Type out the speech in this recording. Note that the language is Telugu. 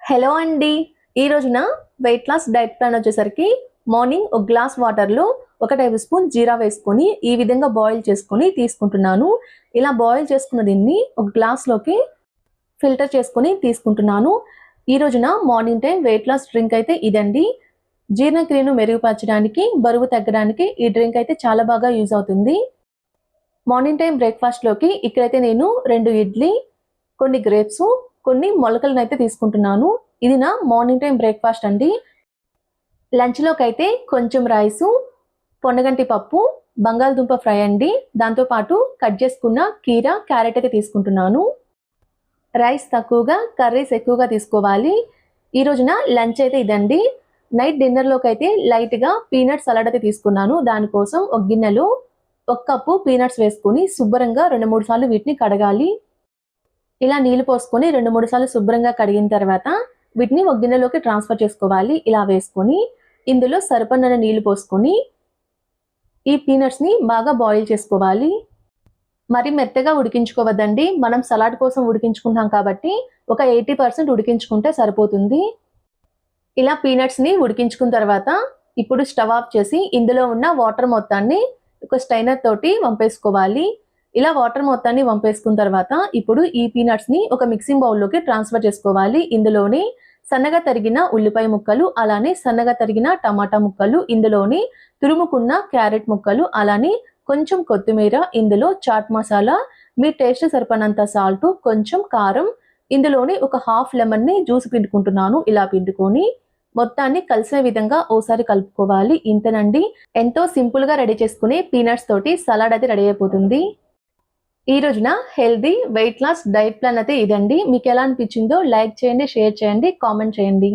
హలో అండి. ఈ రోజున వెయిట్ లాస్ డైట్ ప్లాన్ వచ్చేసరికి మార్నింగ్ ఒక గ్లాస్ వాటర్లో 1 టేబుల్ స్పూన్ జీరా వేసుకొని ఈ విధంగా బాయిల్ చేసుకొని తీసుకుంటున్నాను. ఇలా బాయిల్ చేసుకున్న దీన్ని ఒక గ్లాస్లోకి ఫిల్టర్ చేసుకొని తీసుకుంటున్నాను. ఈ రోజున morning time weight loss drink అయితే ఇదండి. జీర్ణక్రియను మెరుగుపరచడానికి, బరువు తగ్గడానికి ఈ డ్రింక్ అయితే చాలా బాగా యూజ్ అవుతుంది. మార్నింగ్ టైం బ్రేక్ఫాస్ట్లోకి ఇక్కడైతే నేను 2 ఇడ్లీ, కొన్ని గ్రేప్స్, కొన్ని మొలకలను అయితే తీసుకుంటున్నాను. ఇది నా మార్నింగ్ టైం బ్రేక్ఫాస్ట్ అండి. లంచ్లోకి అయితే కొంచెం రైసు, పొన్నగంటి పప్పు, బంగాళదుంప ఫ్రై అండి. దాంతోపాటు కట్ చేసుకున్న కీర, క్యారెట్ అయితే తీసుకుంటున్నాను. రైస్ తక్కువగా, కర్రీస్ ఎక్కువగా తీసుకోవాలి. ఈ రోజున లంచ్ అయితే ఇదండి. నైట్ డిన్నర్లోకి అయితే లైట్గా పీనట్ సలాడ్ అయితే తీసుకున్నాను. దానికోసం ఒక గిన్నెలో 1 కప్పు పీనట్స్ వేసుకొని శుభ్రంగా 2-3 సార్లు వీటిని కడగాలి. ఇలా నీళ్లు పోసుకొని 2-3 సార్లు శుభ్రంగా కడిగిన తర్వాత వీటిని ఒక గిన్నెలోకి ట్రాన్స్ఫర్ చేసుకోవాలి. ఇలా వేసుకొని ఇందులో సరిపడిన నీళ్లు పోసుకొని ఈ పీనట్స్ని బాగా బాయిల్ చేసుకోవాలి. మరి మెత్తగా ఉడికించుకోవద్దండి. మనం సలాడ్ కోసం ఉడికించుకుంటాం కాబట్టి ఒక 80% ఉడికించుకుంటే సరిపోతుంది. ఇలా పీనట్స్ని ఉడికించుకున్న తర్వాత ఇప్పుడు స్టవ్ ఆఫ్ చేసి ఇందులో ఉన్న వాటర్ మొత్తాన్ని ఒక స్ట్రైనర్ తోటి వంపేసుకోవాలి. ఇలా వాటర్ మొత్తాన్ని వంపేసుకున్న తర్వాత ఇప్పుడు ఈ పీనట్స్ని ఒక మిక్సింగ్ బౌల్లోకి ట్రాన్స్ఫర్ చేసుకోవాలి. ఇందులోని సన్నగా తరిగిన ఉల్లిపాయ ముక్కలు, అలానే సన్నగా తరిగిన టమాటా ముక్కలు, ఇందులోని తురుముకున్న క్యారెట్ ముక్కలు, అలానే కొంచెం కొత్తిమీర, ఇందులో చాట్ మసాలా, మీ టేస్ట్ సరిపడినంత సాల్ట్, కొంచెం కారం, ఇందులోని ఒక హాఫ్ లెమన్ని జ్యూస్ పిండుకుంటున్నాను. ఇలా పిండుకొని మొత్తాన్ని కలిసే విధంగా ఓసారి కలుపుకోవాలి. ఇంతేనండి, ఎంతో సింపుల్గా రెడీ చేసుకునే పీనట్స్ తోటి సలాడ్ అయితే రెడీ అయిపోతుంది. ఈ రోజున healthy weight loss diet plan అయితే ఇదండి. మీకు ఎలా అనిపించిందో లైక్ చేయండి, షేర్ చేయండి, కామెంట్ చేయండి.